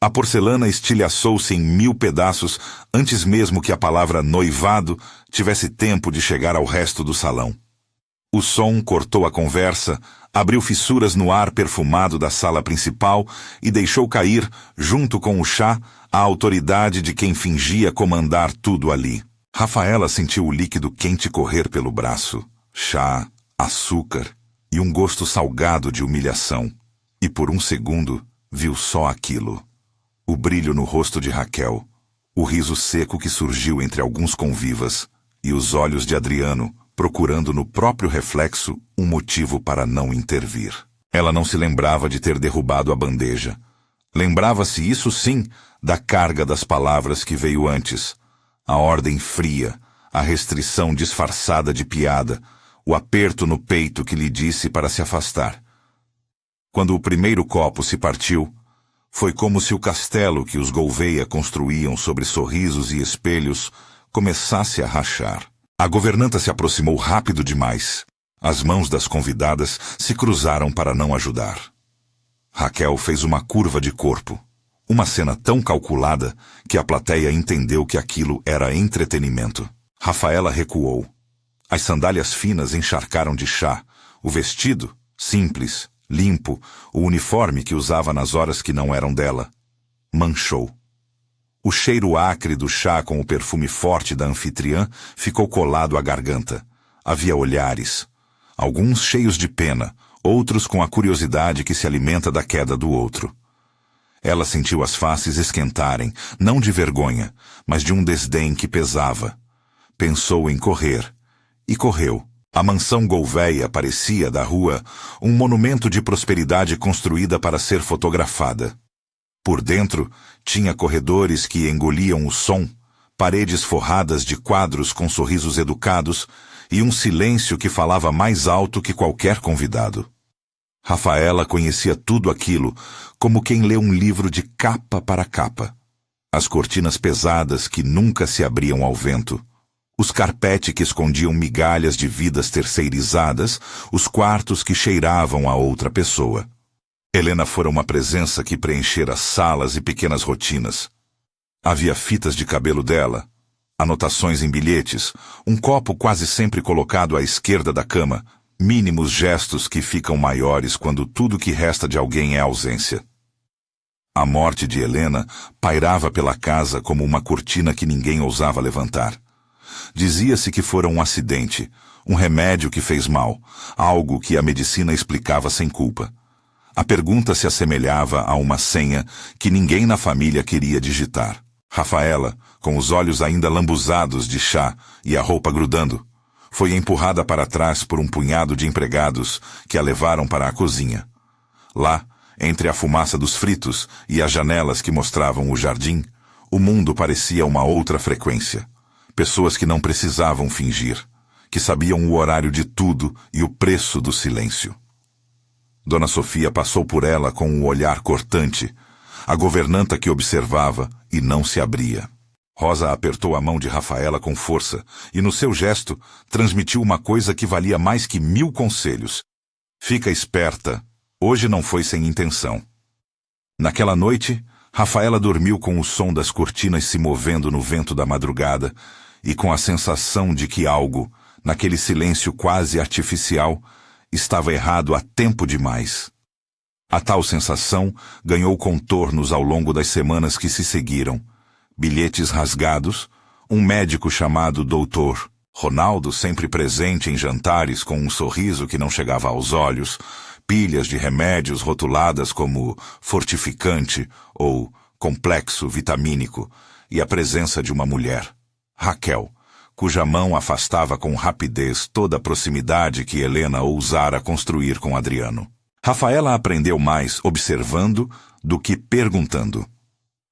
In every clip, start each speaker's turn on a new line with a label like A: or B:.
A: A porcelana estilhaçou-se em 1000 pedaços antes mesmo que a palavra noivado tivesse tempo de chegar ao resto do salão. O som cortou a conversa, abriu fissuras no ar perfumado da sala principal e deixou cair, junto com o chá, a autoridade de quem fingia comandar tudo ali. Rafaela sentiu o líquido quente correr pelo braço, chá, açúcar e um gosto salgado de humilhação. E por um segundo, viu só aquilo. O brilho no rosto de Raquel, o riso seco que surgiu entre alguns convivas e os olhos de Adriano, procurando no próprio reflexo um motivo para não intervir. Ela não se lembrava de ter derrubado a bandeja. Lembrava-se, isso sim, da carga das palavras que veio antes. A ordem fria, a restrição disfarçada de piada, o aperto no peito que lhe disse para se afastar. Quando o primeiro copo se partiu, foi como se o castelo que os Gouveia construíam sobre sorrisos e espelhos começasse a rachar. A governanta se aproximou rápido demais. As mãos das convidadas se cruzaram para não ajudar. Raquel fez uma curva de corpo. Uma cena tão calculada que a plateia entendeu que aquilo era entretenimento. Rafaela recuou. As sandálias finas encharcaram de chá. O vestido, simples, limpo, o uniforme que usava nas horas que não eram dela, manchou. O cheiro acre do chá com o perfume forte da anfitriã ficou colado à garganta. Havia olhares, alguns cheios de pena, outros com a curiosidade que se alimenta da queda do outro. Ela sentiu as faces esquentarem, não de vergonha, mas de um desdém que pesava. Pensou em correr, e correu. A mansão Gouveia parecia, da rua, um monumento de prosperidade construída para ser fotografada. Por dentro, tinha corredores que engoliam o som, paredes forradas de quadros com sorrisos educados e um silêncio que falava mais alto que qualquer convidado. Rafaela conhecia tudo aquilo, como quem lê um livro de capa para capa. As cortinas pesadas que nunca se abriam ao vento. Os carpete que escondiam migalhas de vidas terceirizadas, os quartos que cheiravam a outra pessoa. Helena fora uma presença que preenchera salas e pequenas rotinas. Havia fitas de cabelo dela, anotações em bilhetes, um copo quase sempre colocado à esquerda da cama, mínimos gestos que ficam maiores quando tudo que resta de alguém é ausência. A morte de Helena pairava pela casa como uma cortina que ninguém ousava levantar. Dizia-se que fora um acidente, um remédio que fez mal, algo que a medicina explicava sem culpa. A pergunta se assemelhava a uma senha que ninguém na família queria digitar. Rafaela, com os olhos ainda lambuzados de chá e a roupa grudando, foi empurrada para trás por um punhado de empregados que a levaram para a cozinha. Lá, entre a fumaça dos fritos e as janelas que mostravam o jardim, o mundo parecia uma outra frequência. Pessoas que não precisavam fingir, que sabiam o horário de tudo e o preço do silêncio. Dona Sofia passou por ela com um olhar cortante, a governanta que observava e não se abria. Rosa apertou a mão de Rafaela com força e, no seu gesto, transmitiu uma coisa que valia mais que 1000 conselhos. Fica esperta, hoje não foi sem intenção. Naquela noite, Rafaela dormiu com o som das cortinas se movendo no vento da madrugada e com a sensação de que algo, naquele silêncio quase artificial, estava errado há tempo demais. A tal sensação ganhou contornos ao longo das semanas que se seguiram. Bilhetes rasgados, um médico chamado Doutor Ronaldo sempre presente em jantares com um sorriso que não chegava aos olhos, pilhas de remédios rotuladas como fortificante ou complexo vitamínico e a presença de uma mulher, Raquel, cuja mão afastava com rapidez toda a proximidade que Helena ousara construir com Adriano. Rafaela aprendeu mais observando do que perguntando.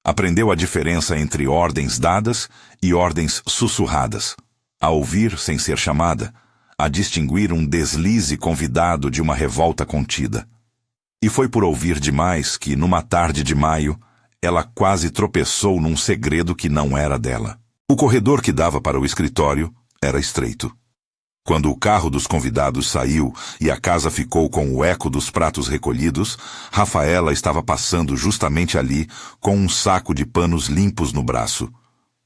A: Aprendeu a diferença entre ordens dadas e ordens sussurradas, a ouvir sem ser chamada, a distinguir um deslize convidado de uma revolta contida. E foi por ouvir demais que, numa tarde de maio, ela quase tropeçou num segredo que não era dela. O corredor que dava para o escritório era estreito. Quando o carro dos convidados saiu e a casa ficou com o eco dos pratos recolhidos, Rafaela estava passando justamente ali com um saco de panos limpos no braço.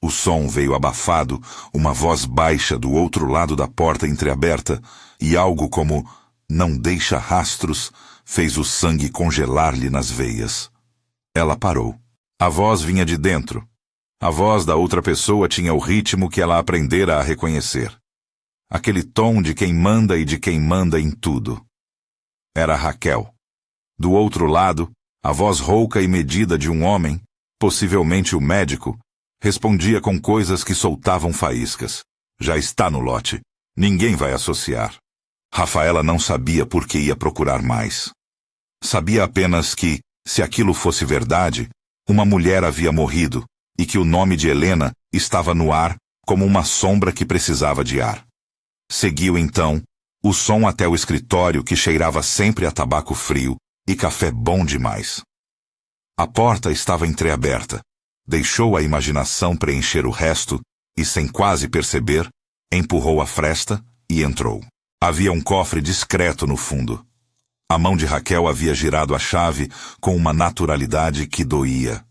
A: O som veio abafado, uma voz baixa do outro lado da porta entreaberta, e algo como "não deixa rastros" fez o sangue congelar-lhe nas veias. Ela parou. A voz vinha de dentro. A voz da outra pessoa tinha o ritmo que ela aprendera a reconhecer. Aquele tom de quem manda e de quem manda em tudo. Era Raquel. Do outro lado, a voz rouca e medida de um homem, possivelmente o médico, respondia com coisas que soltavam faíscas. Já está no lote. Ninguém vai associar. Rafaela não sabia por que ia procurar mais. Sabia apenas que, se aquilo fosse verdade, uma mulher havia morrido e que o nome de Helena estava no ar como uma sombra que precisava de ar. Seguiu, então, o som até o escritório que cheirava sempre a tabaco frio e café bom demais. A porta estava entreaberta. Deixou a imaginação preencher o resto e, sem quase perceber, empurrou a fresta e entrou. Havia um cofre discreto no fundo. A mão de Raquel havia girado a chave com uma naturalidade que doía.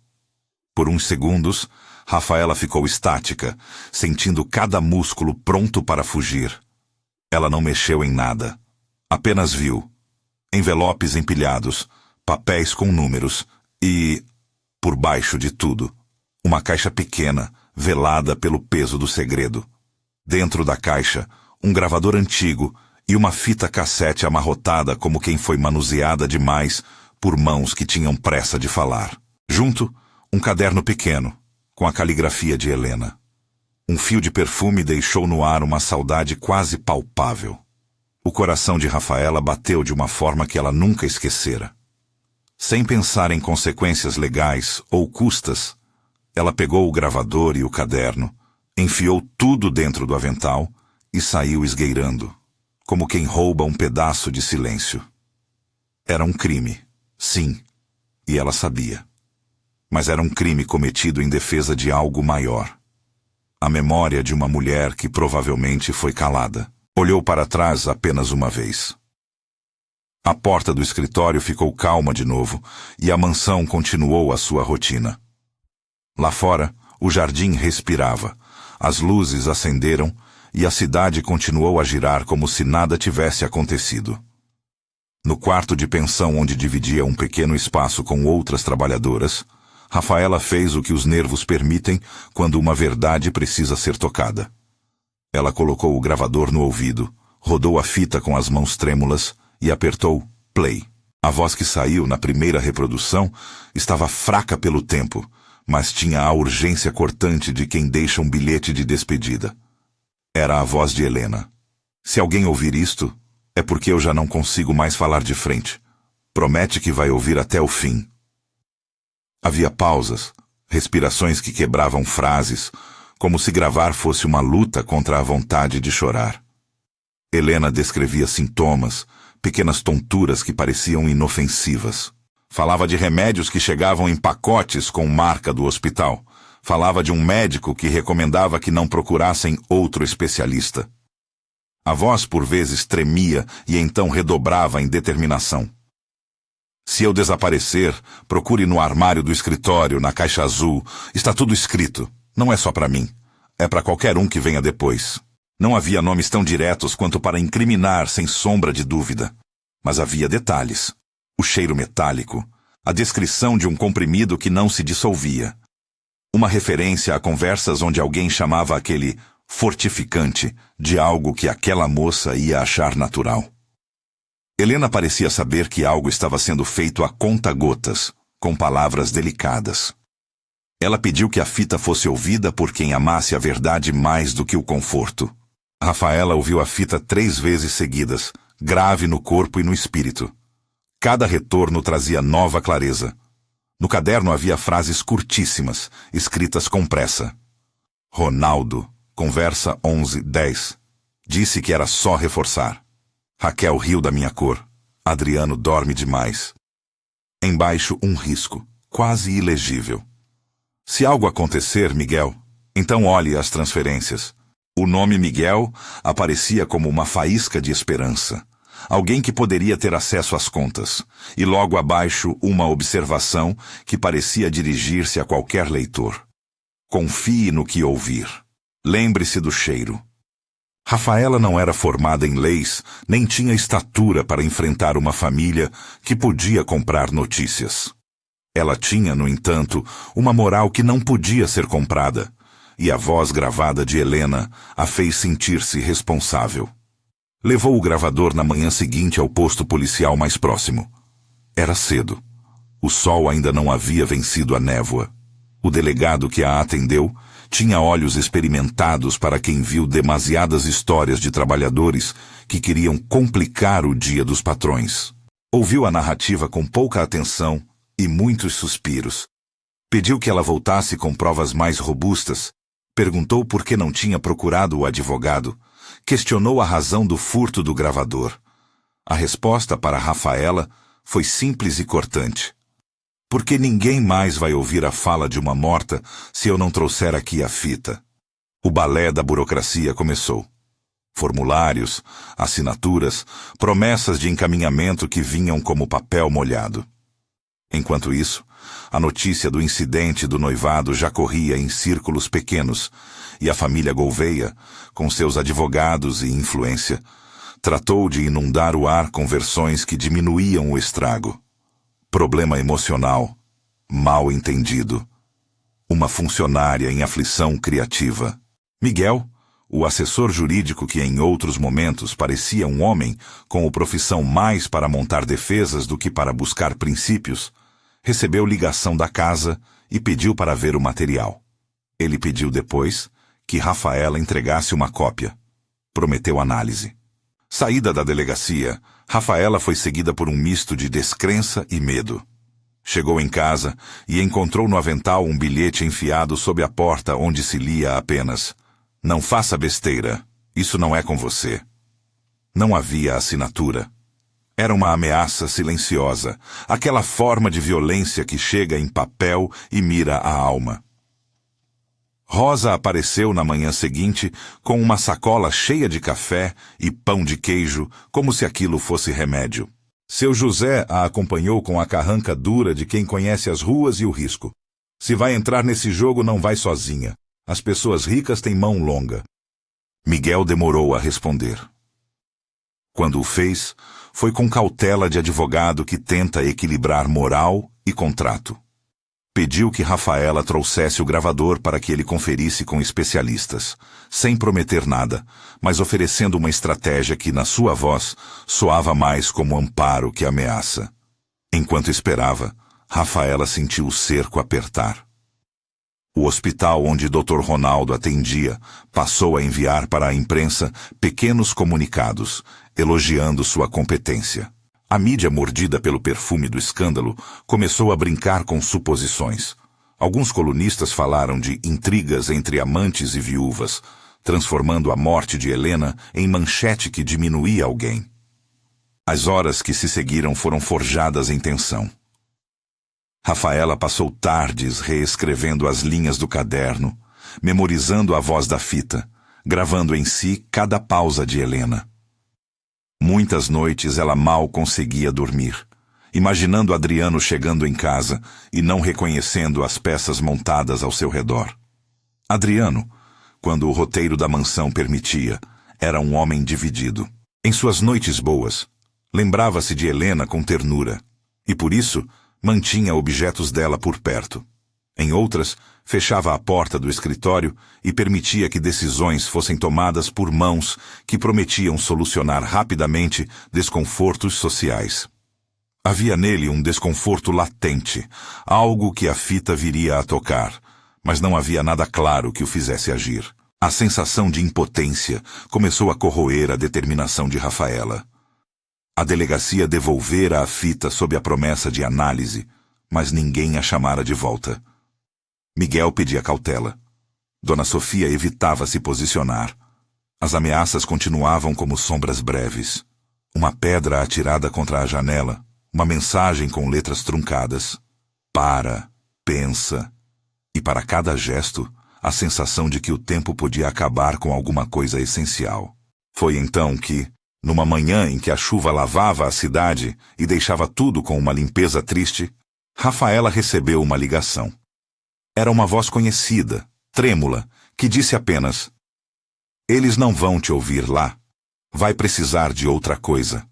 A: Por uns segundos, Rafaela ficou estática, sentindo cada músculo pronto para fugir. Ela não mexeu em nada. Apenas viu envelopes empilhados, papéis com números e, por baixo de tudo, uma caixa pequena, velada pelo peso do segredo. Dentro da caixa, um gravador antigo e uma fita cassete amarrotada como quem foi manuseada demais por mãos que tinham pressa de falar. Junto, um caderno pequeno, com a caligrafia de Helena. Um fio de perfume deixou no ar uma saudade quase palpável. O coração de Rafaela bateu de uma forma que ela nunca esquecera. Sem pensar em consequências legais ou custas, ela pegou o gravador e o caderno, enfiou tudo dentro do avental e saiu esgueirando, como quem rouba um pedaço de silêncio. Era um crime, sim, e ela sabia. Mas era um crime cometido em defesa de algo maior. A memória de uma mulher que provavelmente foi calada. Olhou para trás apenas uma vez. A porta do escritório ficou calma de novo e a mansão continuou a sua rotina. Lá fora, o jardim respirava, as luzes acenderam e a cidade continuou a girar como se nada tivesse acontecido. No quarto de pensão onde dividia um pequeno espaço com outras trabalhadoras, Rafaela fez o que os nervos permitem quando uma verdade precisa ser tocada. Ela colocou o gravador no ouvido, rodou a fita com as mãos trêmulas e apertou play. A voz que saiu na primeira reprodução estava fraca pelo tempo, mas tinha a urgência cortante de quem deixa um bilhete de despedida. Era a voz de Helena. Se alguém ouvir isto, é porque eu já não consigo mais falar de frente. Promete que vai ouvir até o fim. Havia pausas, respirações que quebravam frases, como se gravar fosse uma luta contra a vontade de chorar. Helena descrevia sintomas, pequenas tonturas que pareciam inofensivas. Falava de remédios que chegavam em pacotes com marca do hospital. Falava de um médico que recomendava que não procurassem outro especialista. A voz por vezes tremia e então redobrava em determinação. Se eu desaparecer, procure no armário do escritório, na caixa azul. Está tudo escrito. Não é só para mim. É para qualquer um que venha depois. Não havia nomes tão diretos quanto para incriminar sem sombra de dúvida. Mas havia detalhes. O cheiro metálico. A descrição de um comprimido que não se dissolvia. Uma referência a conversas onde alguém chamava aquele fortificante de algo que aquela moça ia achar natural. Helena parecia saber que algo estava sendo feito a conta-gotas, com palavras delicadas. Ela pediu que a fita fosse ouvida por quem amasse a verdade mais do que o conforto. Rafaela ouviu a fita 3 vezes seguidas, grave no corpo e no espírito. Cada retorno trazia nova clareza. No caderno havia frases curtíssimas, escritas com pressa. Ronaldo, conversa 11:10. Disse que era só reforçar. Raquel riu da minha cor. Adriano dorme demais. Embaixo um risco, quase ilegível. Se algo acontecer, Miguel, então olhe as transferências. O nome Miguel aparecia como uma faísca de esperança. Alguém que poderia ter acesso às contas. E logo abaixo uma observação que parecia dirigir-se a qualquer leitor. Confie no que ouvir. Lembre-se do cheiro. Rafaela não era formada em leis, nem tinha estatura para enfrentar uma família que podia comprar notícias. Ela tinha, no entanto, uma moral que não podia ser comprada, e a voz gravada de Helena a fez sentir-se responsável. Levou o gravador na manhã seguinte ao posto policial mais próximo. Era cedo. O sol ainda não havia vencido a névoa. O delegado que a atendeu tinha olhos experimentados para quem viu demasiadas histórias de trabalhadores que queriam complicar o dia dos patrões. Ouviu a narrativa com pouca atenção e muitos suspiros. Pediu que ela voltasse com provas mais robustas, perguntou por que não tinha procurado o advogado, questionou a razão do furto do gravador. A resposta para Rafaela foi simples e cortante. Porque ninguém mais vai ouvir a fala de uma morta se eu não trouxer aqui a fita. O balé da burocracia começou. Formulários, assinaturas, promessas de encaminhamento que vinham como papel molhado. Enquanto isso, a notícia do incidente do noivado já corria em círculos pequenos, e a família Gouveia, com seus advogados e influência, tratou de inundar o ar com versões que diminuíam o estrago. Problema emocional, mal entendido. Uma funcionária em aflição criativa. Miguel, o assessor jurídico que em outros momentos parecia um homem com a profissão mais para montar defesas do que para buscar princípios, recebeu ligação da casa e pediu para ver o material. Ele pediu depois que Rafaela entregasse uma cópia. Prometeu análise. Saída da delegacia, Rafaela foi seguida por um misto de descrença e medo. Chegou em casa e encontrou no avental um bilhete enfiado sob a porta onde se lia apenas: "Não faça besteira, isso não é com você." Não havia assinatura. Era uma ameaça silenciosa, aquela forma de violência que chega em papel e mira a alma. Rosa apareceu na manhã seguinte com uma sacola cheia de café e pão de queijo, como se aquilo fosse remédio. Seu José a acompanhou com a carranca dura de quem conhece as ruas e o risco. Se vai entrar nesse jogo, não vai sozinha. As pessoas ricas têm mão longa. Miguel demorou a responder. Quando o fez, foi com cautela de advogado que tenta equilibrar moral e contrato. Pediu que Rafaela trouxesse o gravador para que ele conferisse com especialistas, sem prometer nada, mas oferecendo uma estratégia que, na sua voz, soava mais como amparo que ameaça. Enquanto esperava, Rafaela sentiu o cerco apertar. O hospital onde Dr. Ronaldo atendia passou a enviar para a imprensa pequenos comunicados, elogiando sua competência. A mídia, mordida pelo perfume do escândalo, começou a brincar com suposições. Alguns colunistas falaram de intrigas entre amantes e viúvas, transformando a morte de Helena em manchete que diminuía alguém. As horas que se seguiram foram forjadas em tensão. Rafaela passou tardes reescrevendo as linhas do caderno, memorizando a voz da fita, gravando em si cada pausa de Helena. Muitas noites ela mal conseguia dormir, imaginando Adriano chegando em casa e não reconhecendo as peças montadas ao seu redor. Adriano, quando o roteiro da mansão permitia, era um homem dividido. Em suas noites boas, lembrava-se de Helena com ternura, e por isso mantinha objetos dela por perto. Em outras, fechava a porta do escritório e permitia que decisões fossem tomadas por mãos que prometiam solucionar rapidamente desconfortos sociais. Havia nele um desconforto latente, algo que a fita viria a tocar, mas não havia nada claro que o fizesse agir. A sensação de impotência começou a corroer a determinação de Rafaela. A delegacia devolvera a fita sob a promessa de análise, mas ninguém a chamara de volta. Miguel pedia cautela. Dona Sofia evitava se posicionar. As ameaças continuavam como sombras breves. Uma pedra atirada contra a janela, uma mensagem com letras truncadas. Para, pensa. E para cada gesto, a sensação de que o tempo podia acabar com alguma coisa essencial. Foi então que, numa manhã em que a chuva lavava a cidade e deixava tudo com uma limpeza triste, Rafaela recebeu uma ligação. Era uma voz conhecida, trêmula, que disse apenas: "Eles não vão te ouvir lá. Vai precisar de outra coisa."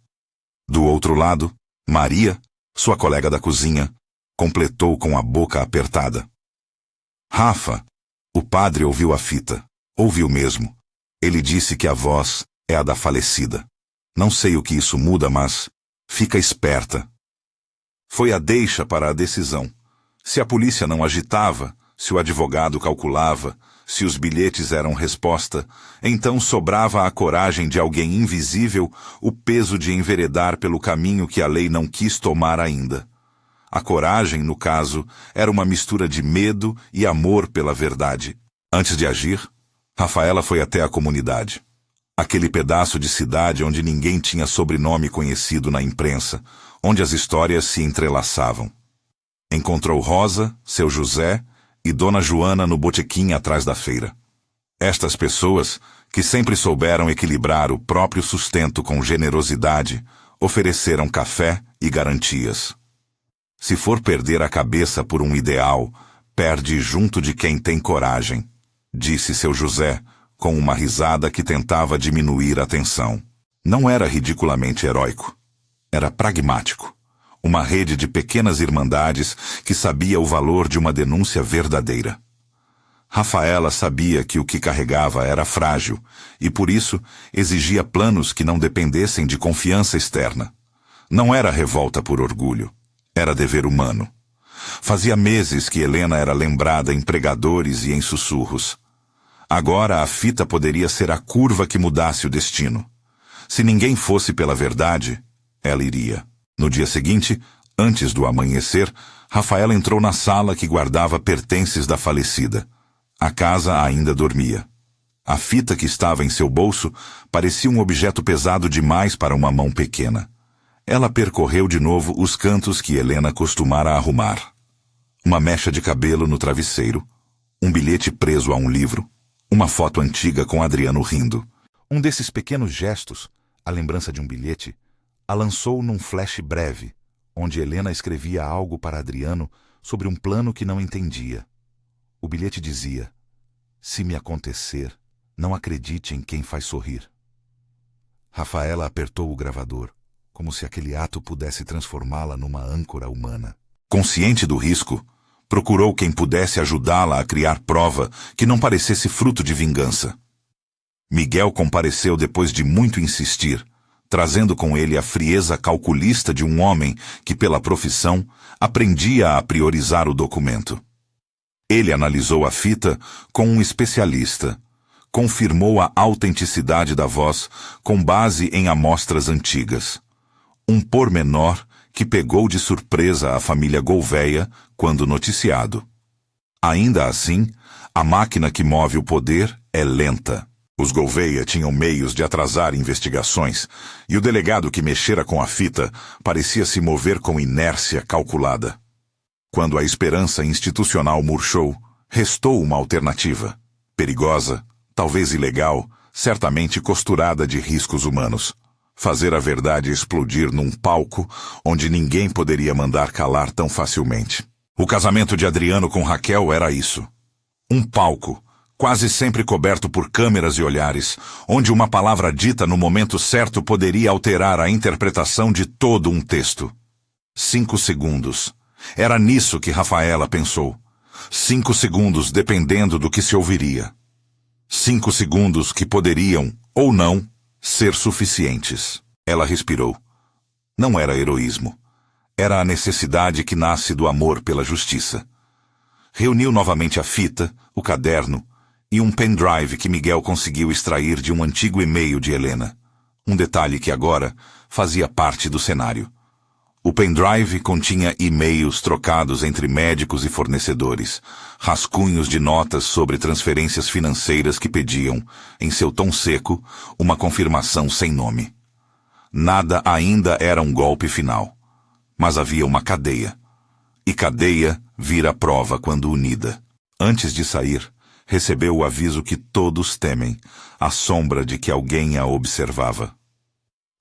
A: Do outro lado, Maria, sua colega da cozinha, completou com a boca apertada: "Rafa, o padre ouviu a fita. Ouviu mesmo. Ele disse que a voz é a da falecida. Não sei o que isso muda, mas fica esperta." Foi a deixa para a decisão. Se a polícia não agitava, se o advogado calculava, se os bilhetes eram resposta, então sobrava a coragem de alguém invisível o peso de enveredar pelo caminho que a lei não quis tomar ainda. A coragem, no caso, era uma mistura de medo e amor pela verdade. Antes de agir, Rafaela foi até a comunidade. Aquele pedaço de cidade onde ninguém tinha sobrenome conhecido na imprensa, onde as histórias se entrelaçavam. Encontrou Rosa, seu José e Dona Joana no botequim atrás da feira. Estas pessoas, que sempre souberam equilibrar o próprio sustento com generosidade, ofereceram café e garantias. Se for perder a cabeça por um ideal, perde junto de quem tem coragem, disse seu José, com uma risada que tentava diminuir a tensão. Não era ridiculamente heróico. Era pragmático. Uma rede de pequenas irmandades que sabia o valor de uma denúncia verdadeira. Rafaela sabia que o que carregava era frágil e, por isso, exigia planos que não dependessem de confiança externa. Não era revolta por orgulho. Era dever humano. Fazia meses que Helena era lembrada em pregadores e em sussurros. Agora a fita poderia ser a curva que mudasse o destino. Se ninguém fosse pela verdade, ela iria. No dia seguinte, antes do amanhecer, Rafaela entrou na sala que guardava pertences da falecida. A casa ainda dormia. A fita que estava em seu bolso parecia um objeto pesado demais para uma mão pequena. Ela percorreu de novo os cantos que Helena costumara arrumar. Uma mecha de cabelo no travesseiro, um bilhete preso a um livro, uma foto antiga com Adriano rindo. Um desses pequenos gestos, a lembrança de um bilhete, a lançou num flash breve, onde Helena escrevia algo para Adriano sobre um plano que não entendia. O bilhete dizia: "Se me acontecer, não acredite em quem faz sorrir." Rafaela apertou o gravador, como se aquele ato pudesse transformá-la numa âncora humana. Consciente do risco, procurou quem pudesse ajudá-la a criar prova que não parecesse fruto de vingança. Miguel compareceu depois de muito insistir, trazendo com ele a frieza calculista de um homem que, pela profissão, aprendia a priorizar o documento. Ele analisou a fita com um especialista, confirmou a autenticidade da voz com base em amostras antigas. Um pormenor que pegou de surpresa a família Gouveia quando noticiado. Ainda assim, a máquina que move o poder é lenta. Os Gouveia tinham meios de atrasar investigações, e o delegado que mexera com a fita parecia se mover com inércia calculada. Quando a esperança institucional murchou, restou uma alternativa. Perigosa, talvez ilegal, certamente costurada de riscos humanos. Fazer a verdade explodir num palco onde ninguém poderia mandar calar tão facilmente. O casamento de Adriano com Raquel era isso. Um palco, quase sempre coberto por câmeras e olhares, onde uma palavra dita no momento certo poderia alterar a interpretação de todo um texto. 5 segundos. Era nisso que Rafaela pensou. 5 segundos dependendo do que se ouviria. 5 segundos que poderiam, ou não, ser suficientes. Ela respirou. Não era heroísmo. Era a necessidade que nasce do amor pela justiça. Reuniu novamente a fita, o caderno e um pendrive que Miguel conseguiu extrair de um antigo e-mail de Helena. Um detalhe que agora fazia parte do cenário. O pendrive continha e-mails trocados entre médicos e fornecedores, rascunhos de notas sobre transferências financeiras que pediam, em seu tom seco, uma confirmação sem nome. Nada ainda era um golpe final, mas havia uma cadeia. E cadeia vira prova quando unida. Antes de sair, recebeu o aviso que todos temem, a sombra de que alguém a observava.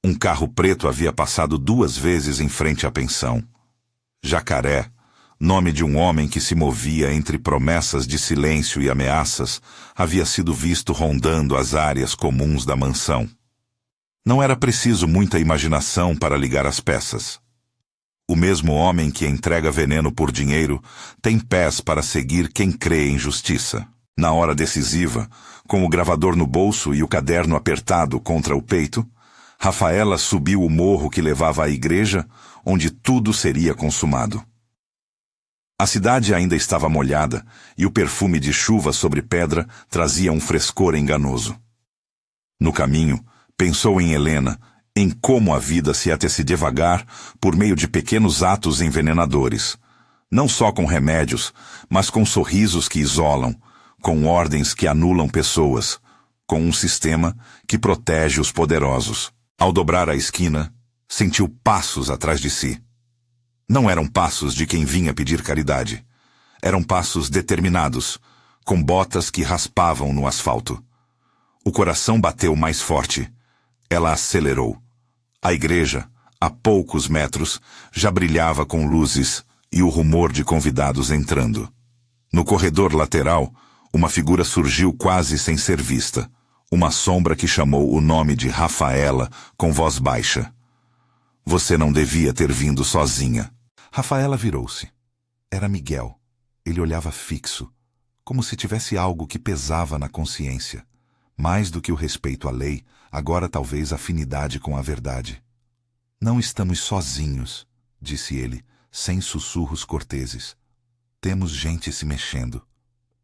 A: Um carro preto havia passado 2 vezes em frente à pensão. Jacaré, nome de um homem que se movia entre promessas de silêncio e ameaças, havia sido visto rondando as áreas comuns da mansão. Não era preciso muita imaginação para ligar as peças. O mesmo homem que entrega veneno por dinheiro tem pés para seguir quem crê em justiça. Na hora decisiva, com o gravador no bolso e o caderno apertado contra o peito, Rafaela subiu o morro que levava à igreja, onde tudo seria consumado. A cidade ainda estava molhada e o perfume de chuva sobre pedra trazia um frescor enganoso. No caminho, pensou em Helena, em como a vida se atece devagar por meio de pequenos atos envenenadores, não só com remédios, mas com sorrisos que isolam, com ordens que anulam pessoas, com um sistema que protege os poderosos. Ao dobrar a esquina, sentiu passos atrás de si. Não eram passos de quem vinha pedir caridade. Eram passos determinados, com botas que raspavam no asfalto. O coração bateu mais forte. Ela acelerou. A igreja, a poucos metros, já brilhava com luzes e o rumor de convidados entrando. No corredor lateral, uma figura surgiu quase sem ser vista. Uma sombra que chamou o nome de Rafaela com voz baixa. Você não devia ter vindo sozinha. Rafaela virou-se. Era Miguel. Ele olhava fixo, como se tivesse algo que pesava na consciência. Mais do que o respeito à lei, agora talvez afinidade com a verdade. Não estamos sozinhos, disse ele, sem sussurros corteses. Temos gente se mexendo.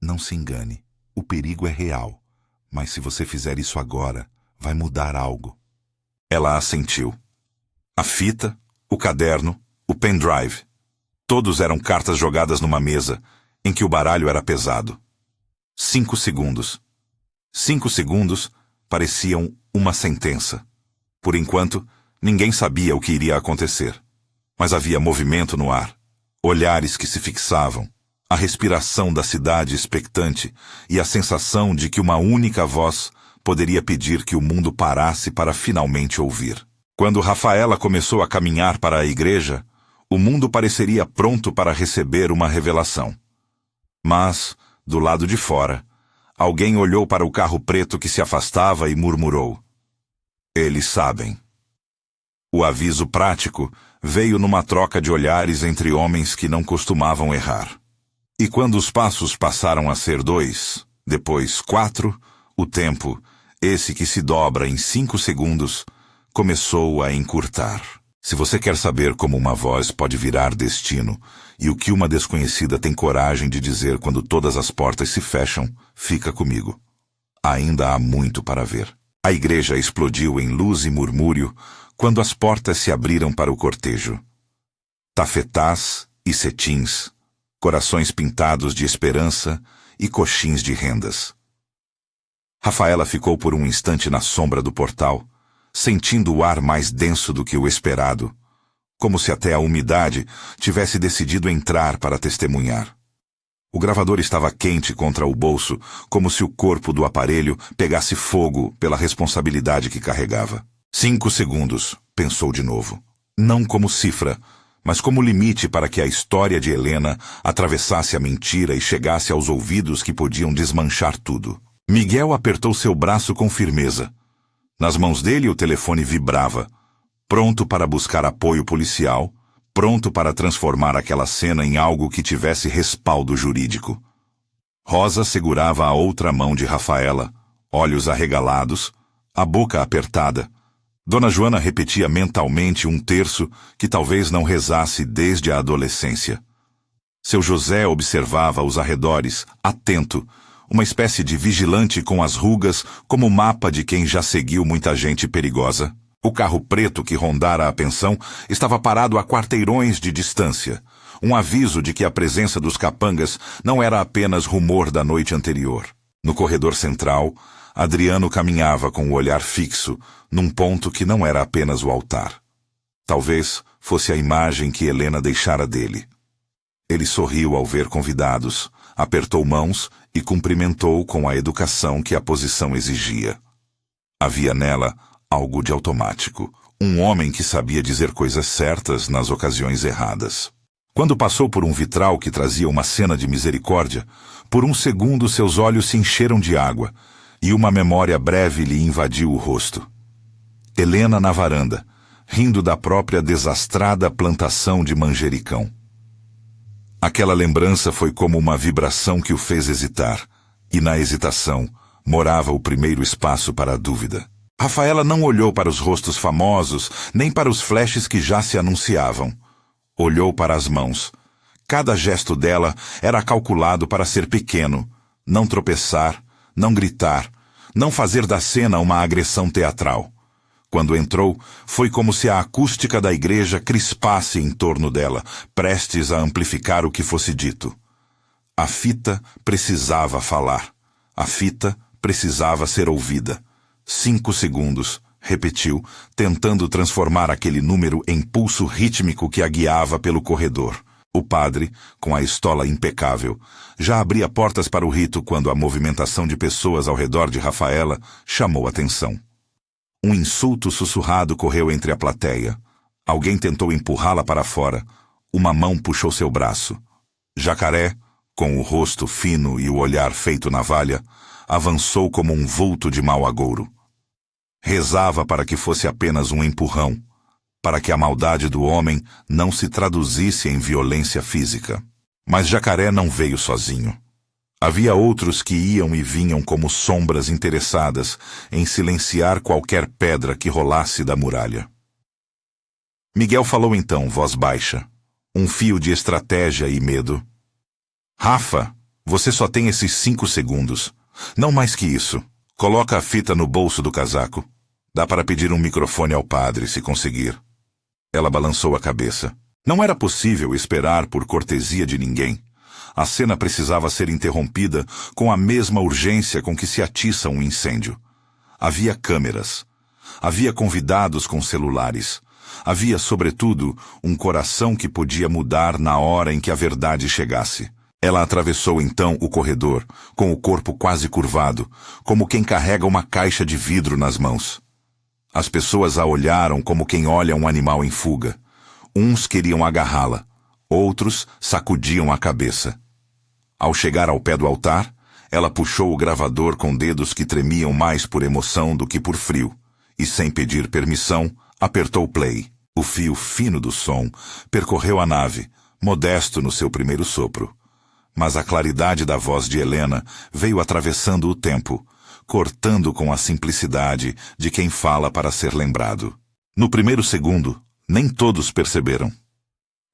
A: Não se engane, o perigo é real. Mas se você fizer isso agora, vai mudar algo. Ela assentiu. A fita, o caderno, o pendrive. Todos eram cartas jogadas numa mesa, em que o baralho era pesado. 5 segundos. 5 segundos pareciam uma sentença. Por enquanto, ninguém sabia o que iria acontecer. Mas havia movimento no ar, olhares que se fixavam, a respiração da cidade expectante e a sensação de que uma única voz poderia pedir que o mundo parasse para finalmente ouvir. Quando Rafaela começou a caminhar para a igreja, o mundo pareceria pronto para receber uma revelação. Mas, do lado de fora, alguém olhou para o carro preto que se afastava e murmurou: "Eles sabem." O aviso prático veio numa troca de olhares entre homens que não costumavam errar. E quando os passos passaram a ser 2, depois 4, o tempo, esse que se dobra em 5 segundos, começou a encurtar. Se você quer saber como uma voz pode virar destino e o que uma desconhecida tem coragem de dizer quando todas as portas se fecham, fica comigo. Ainda há muito para ver. A igreja explodiu em luz e murmúrio quando as portas se abriram para o cortejo. Tafetás e cetins, corações pintados de esperança e coxins de rendas. Rafaela ficou por um instante na sombra do portal, sentindo o ar mais denso do que o esperado, como se até a umidade tivesse decidido entrar para testemunhar. O gravador estava quente contra o bolso, como se o corpo do aparelho pegasse fogo pela responsabilidade que carregava. 5 segundos, pensou de novo. Não como cifra, mas como limite para que a história de Helena atravessasse a mentira e chegasse aos ouvidos que podiam desmanchar tudo. Miguel apertou seu braço com firmeza. Nas mãos dele o telefone vibrava, pronto para buscar apoio policial, pronto para transformar aquela cena em algo que tivesse respaldo jurídico. Rosa segurava a outra mão de Rafaela, olhos arregalados, a boca apertada. Dona Joana repetia mentalmente um terço que talvez não rezasse desde a adolescência. Seu José observava os arredores, atento, uma espécie de vigilante com as rugas como mapa de quem já seguiu muita gente perigosa. O carro preto que rondara a pensão estava parado a quarteirões de distância, um aviso de que a presença dos capangas não era apenas rumor da noite anterior. No corredor central, Adriano caminhava com o olhar fixo num ponto que não era apenas o altar. Talvez fosse a imagem que Helena deixara dele. Ele sorriu ao ver convidados, apertou mãos e cumprimentou com a educação que a posição exigia. Havia nela algo de automático, um homem que sabia dizer coisas certas nas ocasiões erradas. Quando passou por um vitral que trazia uma cena de misericórdia, por um segundo seus olhos se encheram de água, e uma memória breve lhe invadiu o rosto. Helena na varanda, rindo da própria desastrada plantação de manjericão. Aquela lembrança foi como uma vibração que o fez hesitar, e na hesitação morava o primeiro espaço para a dúvida. Rafaela não olhou para os rostos famosos, nem para os flashes que já se anunciavam. Olhou para as mãos. Cada gesto dela era calculado para ser pequeno, não tropeçar, não gritar, não fazer da cena uma agressão teatral. Quando entrou, foi como se a acústica da igreja crispasse em torno dela, prestes a amplificar o que fosse dito. A fita precisava falar. A fita precisava ser ouvida. 5 segundos, repetiu, tentando transformar aquele número em pulso rítmico que a guiava pelo corredor. O padre, com a estola impecável, já abria portas para o rito quando a movimentação de pessoas ao redor de Rafaela chamou atenção. Um insulto sussurrado correu entre a plateia. Alguém tentou empurrá-la para fora. Uma mão puxou seu braço. Jacaré, com o rosto fino e o olhar feito navalha, avançou como um vulto de mau agouro. Rezava para que fosse apenas um empurrão, para que a maldade do homem não se traduzisse em violência física. Mas Jacaré não veio sozinho. Havia outros que iam e vinham como sombras interessadas em silenciar qualquer pedra que rolasse da muralha. Miguel falou então, voz baixa, um fio de estratégia e medo. Rafa, você só tem esses 5 segundos. Não mais que isso. Coloca a fita no bolso do casaco. Dá para pedir um microfone ao padre, se conseguir. Ela balançou a cabeça. Não era possível esperar por cortesia de ninguém. A cena precisava ser interrompida com a mesma urgência com que se atiça um incêndio. Havia câmeras. Havia convidados com celulares. Havia, sobretudo, um coração que podia mudar na hora em que a verdade chegasse. Ela atravessou então o corredor, com o corpo quase curvado, como quem carrega uma caixa de vidro nas mãos. As pessoas a olharam como quem olha um animal em fuga. Uns queriam agarrá-la, outros sacudiam a cabeça. Ao chegar ao pé do altar, ela puxou o gravador com dedos que tremiam mais por emoção do que por frio, e sem pedir permissão, apertou play. O fio fino do som percorreu a nave, modesto no seu primeiro sopro. Mas a claridade da voz de Helena veio atravessando o tempo, cortando com a simplicidade de quem fala para ser lembrado. No primeiro segundo, nem todos perceberam.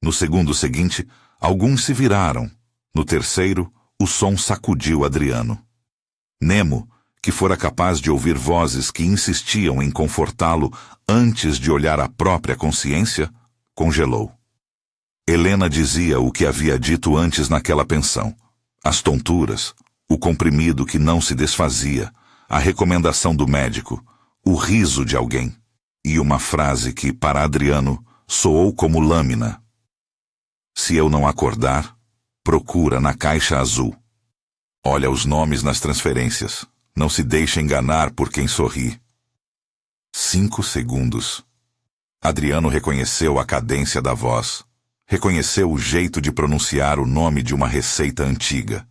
A: No segundo seguinte, alguns se viraram. No terceiro, o som sacudiu Adriano. Nemo, que fora capaz de ouvir vozes que insistiam em confortá-lo antes de olhar a própria consciência, congelou. Helena dizia o que havia dito antes naquela pensão. As tonturas, o comprimido que não se desfazia, a recomendação do médico, o riso de alguém, e uma frase que, para Adriano, soou como lâmina. Se eu não acordar, procura na caixa azul. Olha os nomes nas transferências. Não se deixe enganar por quem sorri. 5 segundos. Adriano reconheceu a cadência da voz. Reconheceu o jeito de pronunciar o nome de uma receita antiga.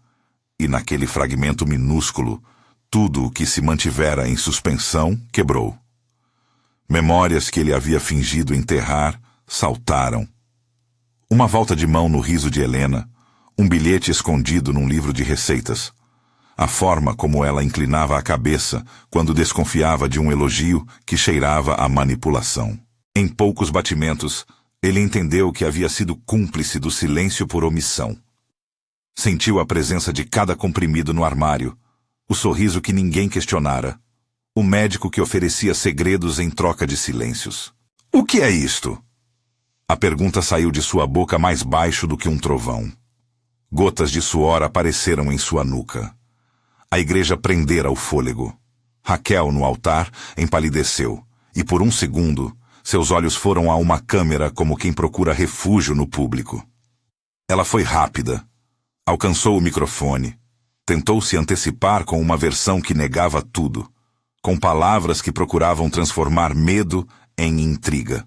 A: E naquele fragmento minúsculo, tudo o que se mantivera em suspensão quebrou. Memórias que ele havia fingido enterrar saltaram. Uma volta de mão no riso de Helena, um bilhete escondido num livro de receitas. A forma como ela inclinava a cabeça quando desconfiava de um elogio que cheirava a manipulação. Em poucos batimentos, ele entendeu que havia sido cúmplice do silêncio por omissão. Sentiu a presença de cada comprimido no armário, o sorriso que ninguém questionara, o médico que oferecia segredos em troca de silêncios. O que é isto? A pergunta saiu de sua boca mais baixo do que um trovão. Gotas de suor apareceram em sua nuca. A igreja prendera o fôlego. Raquel, no altar, empalideceu, e por um segundo, seus olhos foram a uma câmera como quem procura refúgio no público. Ela foi rápida. Alcançou o microfone. Tentou se antecipar com uma versão que negava tudo, com palavras que procuravam transformar medo em intriga.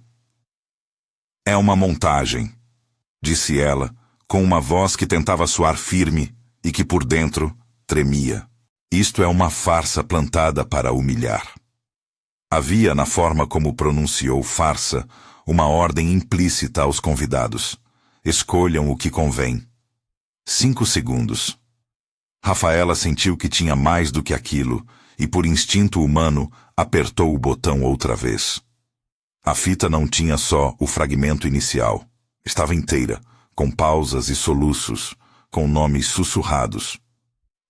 A: É uma montagem, disse ela, com uma voz que tentava soar firme e que por dentro tremia. Isto é uma farsa plantada para humilhar. Havia, na forma como pronunciou farsa, uma ordem implícita aos convidados. Escolham o que convém. 5 segundos. Rafaela sentiu que tinha mais do que aquilo e, por instinto humano, apertou o botão outra vez. A fita não tinha só o fragmento inicial. Estava inteira, com pausas e soluços, com nomes sussurrados.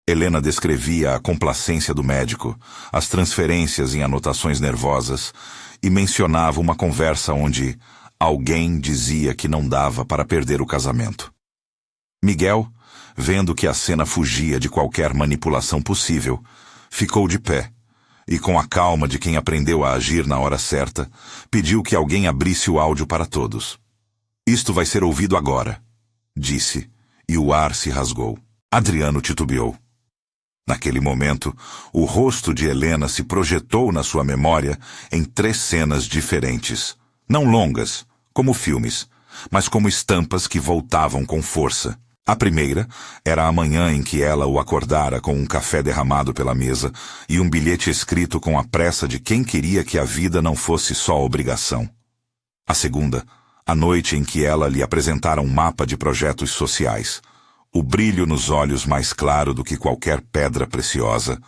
A: Helena descrevia a complacência do médico, as transferências em anotações nervosas e mencionava uma conversa onde alguém dizia que não dava para perder o casamento. Miguel, vendo que a cena fugia de qualquer manipulação possível, ficou de pé e, com a calma de quem aprendeu a agir na hora certa, pediu que alguém abrisse o áudio para todos. Isto vai ser ouvido agora, disse, e o ar se rasgou. Adriano titubeou. Naquele momento, o rosto de Helena se projetou na sua memória em 3 cenas diferentes, não longas, como filmes, mas como estampas que voltavam com força. A primeira era a manhã em que ela o acordara com um café derramado pela mesa e um bilhete escrito com a pressa de quem queria que a vida não fosse só obrigação. A segunda, a noite em que ela lhe apresentara um mapa de projetos sociais, o brilho nos olhos mais claro do que qualquer pedra preciosa.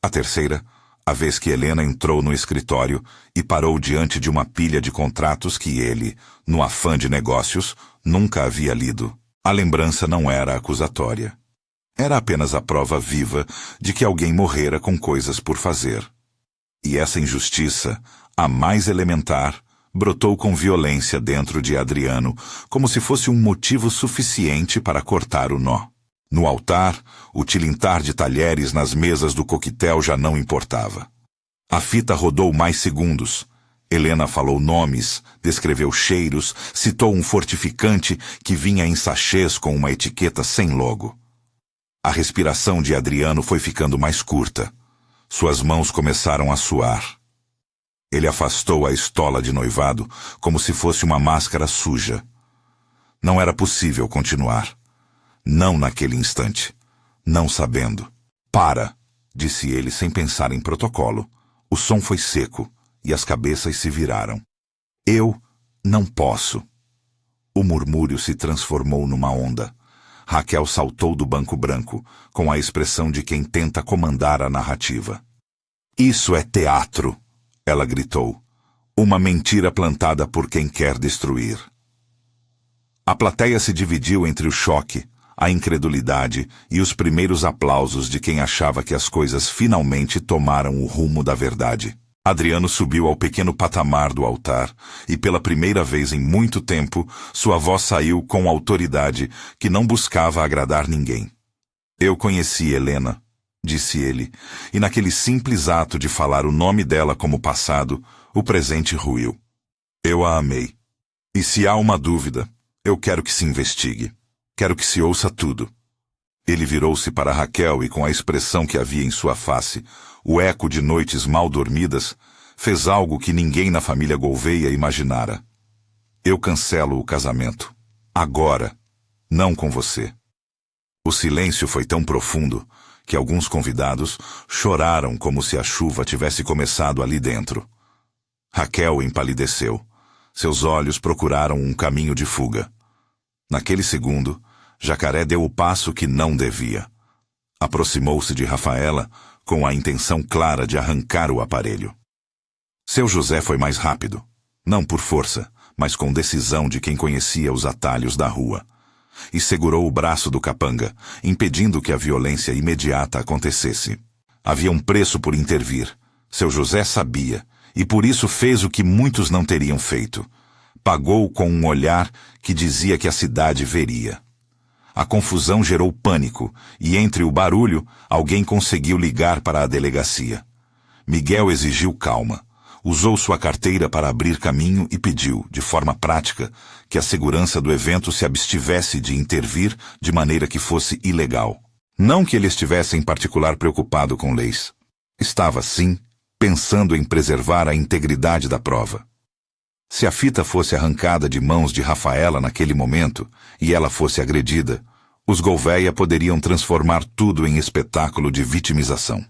A: A terceira, a vez que Helena entrou no escritório e parou diante de uma pilha de contratos que ele, no afã de negócios, nunca havia lido. A lembrança não era acusatória. Era apenas a prova viva de que alguém morrera com coisas por fazer. E essa injustiça, a mais elementar, brotou com violência dentro de Adriano, como se fosse um motivo suficiente para cortar o nó. No altar, o tilintar de talheres nas mesas do coquetel já não importava. A fita rodou mais segundos. Helena falou nomes, descreveu cheiros, citou um fortificante que vinha em sachês com uma etiqueta sem logo. A respiração de Adriano foi ficando mais curta. Suas mãos começaram a suar. Ele afastou a estola de noivado como se fosse uma máscara suja. Não era possível continuar. Não naquele instante. Não sabendo. Para, disse ele sem pensar em protocolo. O som foi seco. E as cabeças se viraram. Eu não posso. O murmúrio se transformou numa onda. Raquel saltou do banco branco, com a expressão de quem tenta comandar a narrativa. Isso é teatro, ela gritou. Uma mentira plantada por quem quer destruir. A plateia se dividiu entre o choque, a incredulidade e os primeiros aplausos de quem achava que as coisas finalmente tomaram o rumo da verdade. Adriano subiu ao pequeno patamar do altar e, pela primeira vez em muito tempo, sua voz saiu com autoridade que não buscava agradar ninguém. Eu conheci Helena, disse ele, e naquele simples ato de falar o nome dela como passado, o presente ruiu. Eu a amei. E se há uma dúvida, eu quero que se investigue. Quero que se ouça tudo. Ele virou-se para Raquel e, com a expressão que havia em sua face, o eco de noites mal dormidas, fez algo que ninguém na família Gouveia imaginara. Eu cancelo o casamento. Agora. Não com você. O silêncio foi tão profundo que alguns convidados choraram como se a chuva tivesse começado ali dentro. Raquel empalideceu. Seus olhos procuraram um caminho de fuga. Naquele segundo, Jacaré deu o passo que não devia. Aproximou-se de Rafaela com a intenção clara de arrancar o aparelho. Seu José foi mais rápido, não por força, mas com decisão de quem conhecia os atalhos da rua, e segurou o braço do capanga, impedindo que a violência imediata acontecesse. Havia um preço por intervir. Seu José sabia, e por isso fez o que muitos não teriam feito. Pagou com um olhar que dizia que a cidade veria. A confusão gerou pânico, e entre o barulho, alguém conseguiu ligar para a delegacia. Miguel exigiu calma. usou sua carteira para abrir caminho e pediu, de forma prática, que a segurança do evento se abstivesse de intervir de maneira que fosse ilegal. Não que ele estivesse em particular preocupado com leis. Estava, sim, pensando em preservar a integridade da prova. Se a fita fosse arrancada de mãos de Rafaela naquele momento e ela fosse agredida, os Gouveia poderiam transformar tudo em espetáculo de vitimização.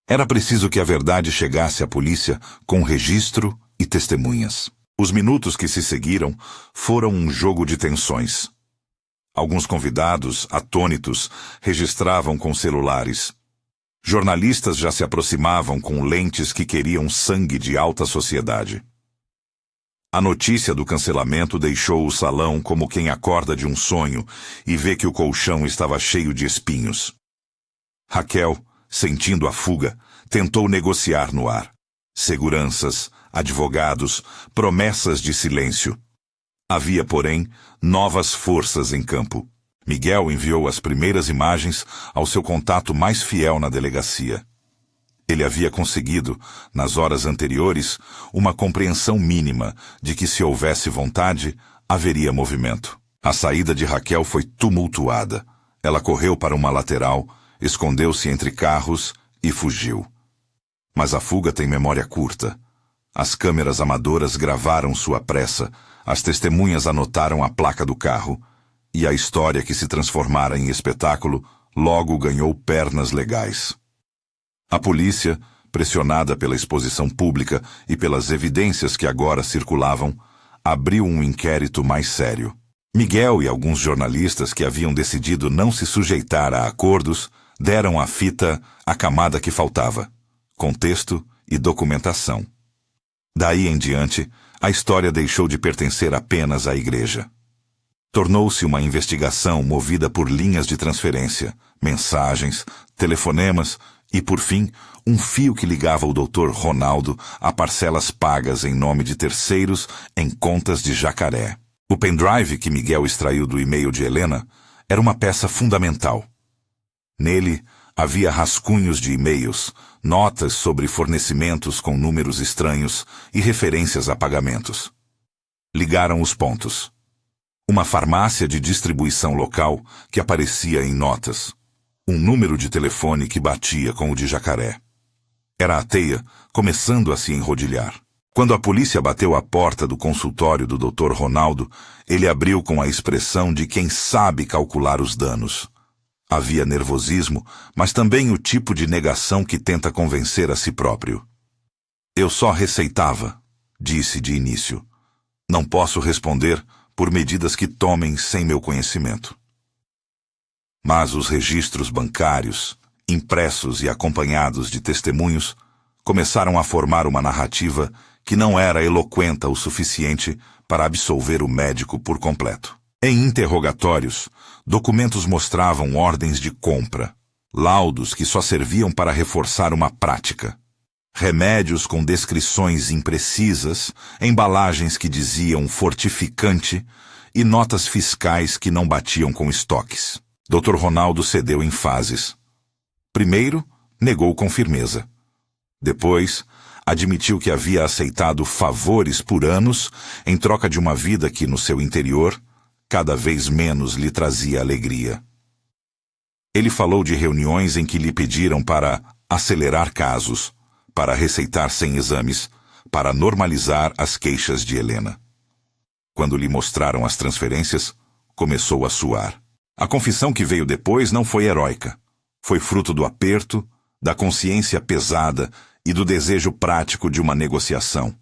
A: Era preciso que a verdade chegasse à polícia com registro e testemunhas. Os minutos que se seguiram foram um jogo de tensões. Alguns convidados, atônitos, registravam com celulares. Jornalistas já se aproximavam com lentes que queriam sangue de alta sociedade. A notícia do cancelamento deixou o salão como quem acorda de um sonho e vê que o colchão estava cheio de espinhos. Raquel, sentindo a fuga, tentou negociar no ar. Seguranças, advogados, promessas de silêncio. Havia, porém, novas forças em campo. Miguel enviou as primeiras imagens ao seu contato mais fiel na delegacia. Ele havia conseguido, nas horas anteriores, uma compreensão mínima de que, se houvesse vontade, haveria movimento. A saída de Raquel foi tumultuada. Ela correu para uma lateral, escondeu-se entre carros e fugiu. Mas a fuga tem memória curta. As câmeras amadoras gravaram sua pressa, as testemunhas anotaram a placa do carro, e a história que se transformara em espetáculo logo ganhou pernas legais. A polícia, pressionada pela exposição pública e pelas evidências que agora circulavam, abriu um inquérito mais sério. Miguel e alguns jornalistas que haviam decidido não se sujeitar a acordos deram à fita a camada que faltava: contexto e documentação. Daí em diante, a história deixou de pertencer apenas à igreja. Tornou-se uma investigação movida por linhas de transferência, mensagens, telefonemas e, por fim, um fio que ligava o Dr. Ronaldo a parcelas pagas em nome de terceiros em contas de Jacaré. O pendrive que Miguel extraiu do e-mail de Helena era uma peça fundamental. Nele havia rascunhos de e-mails, notas sobre fornecimentos com números estranhos e referências a pagamentos. Ligaram os pontos. Uma farmácia de distribuição local que aparecia em notas. Um número de telefone que batia com o de Jacaré. Era a teia começando a se enrodilhar. Quando a polícia bateu à porta do consultório do Dr. Ronaldo, ele abriu com a expressão de quem sabe calcular os danos. Havia nervosismo, mas também o tipo de negação que tenta convencer a si próprio. Eu só receitava, disse de início. Não posso responder por medidas que tomem sem meu conhecimento. Mas os registros bancários, impressos e acompanhados de testemunhos, começaram a formar uma narrativa que não era eloquente o suficiente para absolver o médico por completo. Em interrogatórios, documentos mostravam ordens de compra, laudos que só serviam para reforçar uma prática, remédios com descrições imprecisas, embalagens que diziam fortificante e notas fiscais que não batiam com estoques. Dr. Ronaldo cedeu em fases. Primeiro, negou com firmeza. Depois, admitiu que havia aceitado favores por anos em troca de uma vida que, no seu interior, cada vez menos lhe trazia alegria. Ele falou de reuniões em que lhe pediram para acelerar casos, para receitar sem exames, para normalizar as queixas de Helena. Quando lhe mostraram as transferências, começou a suar. A confissão que veio depois não foi heróica. Foi fruto do aperto, da consciência pesada e do desejo prático de uma negociação.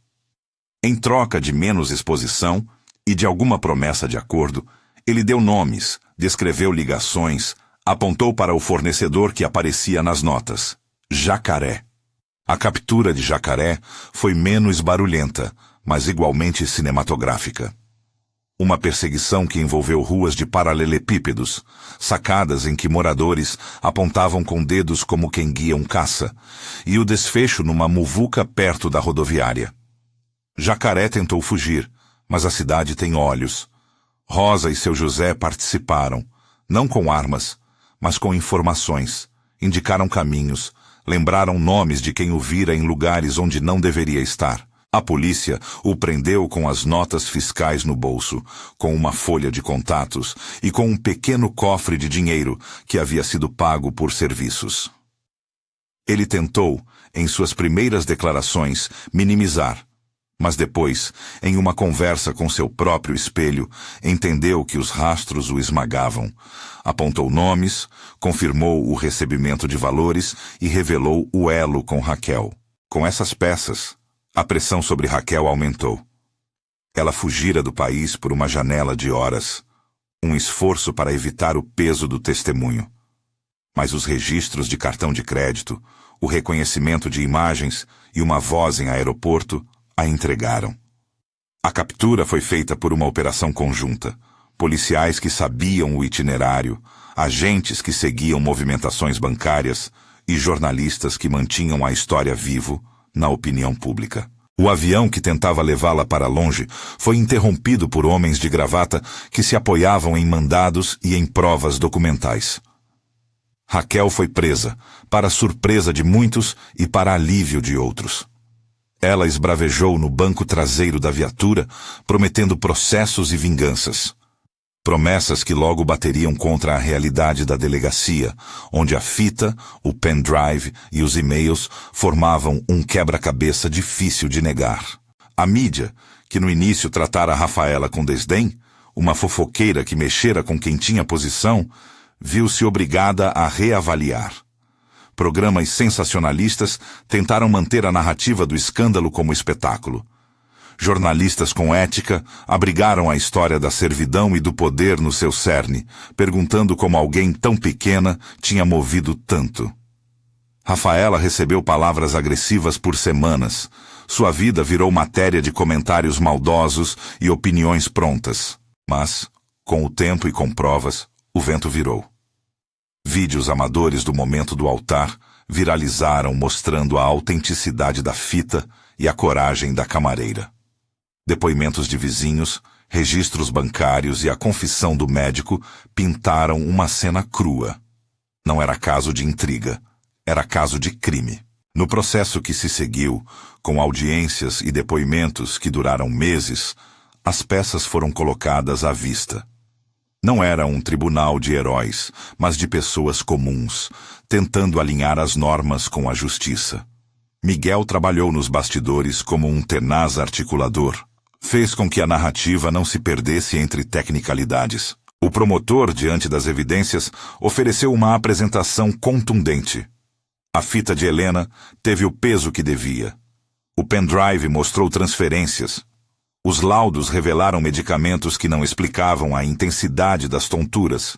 A: Em troca de menos exposição e de alguma promessa de acordo, ele deu nomes, descreveu ligações, apontou para o fornecedor que aparecia nas notas: Jacaré. A captura de Jacaré foi menos barulhenta, mas igualmente cinematográfica. Uma perseguição que envolveu ruas de paralelepípedos, sacadas em que moradores apontavam com dedos como quem guia um caça, e o desfecho numa muvuca perto da rodoviária. Jacaré tentou fugir, mas a cidade tem olhos. Rosa e seu José participaram, não com armas, mas com informações, indicaram caminhos, lembraram nomes de quem o vira em lugares onde não deveria estar. A polícia o prendeu com as notas fiscais no bolso, com uma folha de contatos e com um pequeno cofre de dinheiro que havia sido pago por serviços. Ele tentou, em suas primeiras declarações, minimizar, mas depois, em uma conversa com seu próprio espelho, entendeu que os rastros o esmagavam. Apontou nomes, confirmou o recebimento de valores e revelou o elo com Raquel. Com essas peças, a pressão sobre Raquel aumentou. Ela fugira do país por uma janela de horas, um esforço para evitar o peso do testemunho. Mas os registros de cartão de crédito, o reconhecimento de imagens e uma voz em aeroporto a entregaram. A captura foi feita por uma operação conjunta. Policiais que sabiam o itinerário, agentes que seguiam movimentações bancárias e jornalistas que mantinham a história vivo na opinião pública. O avião que tentava levá-la para longe foi interrompido por homens de gravata que se apoiavam em mandados e em provas documentais. Raquel foi presa, para surpresa de muitos e para alívio de outros. Ela esbravejou no banco traseiro da viatura, prometendo processos e vinganças. Promessas que logo bateriam contra a realidade da delegacia, onde a fita, o pendrive e os e-mails formavam um quebra-cabeça difícil de negar. A mídia, que no início tratara Rafaela com desdém, uma fofoqueira que mexera com quem tinha posição, viu-se obrigada a reavaliar. Programas sensacionalistas tentaram manter a narrativa do escândalo como espetáculo. Jornalistas com ética abrigaram a história da servidão e do poder no seu cerne, perguntando como alguém tão pequena tinha movido tanto. Rafaela recebeu palavras agressivas por semanas. Sua vida virou matéria de comentários maldosos e opiniões prontas. Mas, com o tempo e com provas, o vento virou. Vídeos amadores do momento do altar viralizaram mostrando a autenticidade da fita e a coragem da camareira. Depoimentos de vizinhos, registros bancários e a confissão do médico pintaram uma cena crua. Não era caso de intriga, era caso de crime. No processo que se seguiu, com audiências e depoimentos que duraram meses, as peças foram colocadas à vista. Não era um tribunal de heróis, mas de pessoas comuns, tentando alinhar as normas com a justiça. Miguel trabalhou nos bastidores como um tenaz articulador. Fez com que a narrativa não se perdesse entre tecnicalidades. O promotor, diante das evidências, ofereceu uma apresentação contundente. A fita de Helena teve o peso que devia. O pendrive mostrou transferências. Os laudos revelaram medicamentos que não explicavam a intensidade das tonturas.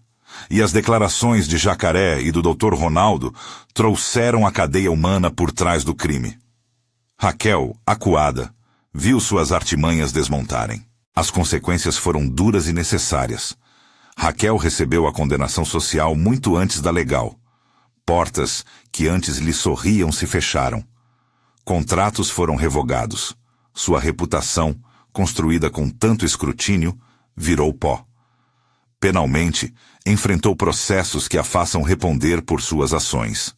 A: E as declarações de Jacaré e do Dr. Ronaldo trouxeram a cadeia humana por trás do crime. Raquel, acuada, viu suas artimanhas desmontarem. As consequências foram duras e necessárias. Raquel recebeu a condenação social muito antes da legal. Portas que antes lhe sorriam se fecharam. Contratos foram revogados. Sua reputação, construída com tanto escrutínio, virou pó. Penalmente, enfrentou processos que a façam responder por suas ações.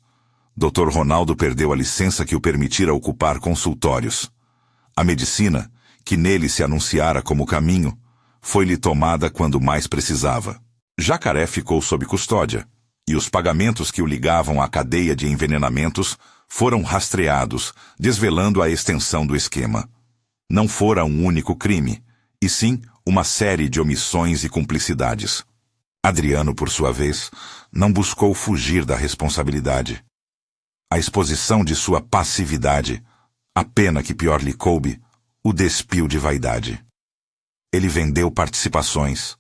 A: Dr. Ronaldo perdeu a licença que o permitira ocupar consultórios. A medicina, que nele se anunciara como caminho, foi-lhe tomada quando mais precisava. Jacaré ficou sob custódia, e os pagamentos que o ligavam à cadeia de envenenamentos foram rastreados, desvelando a extensão do esquema. Não fora um único crime, e sim uma série de omissões e cumplicidades. Adriano, por sua vez, não buscou fugir da responsabilidade. A exposição de sua passividade, a pena que pior lhe coube, o despiu de vaidade. Ele vendeu participações,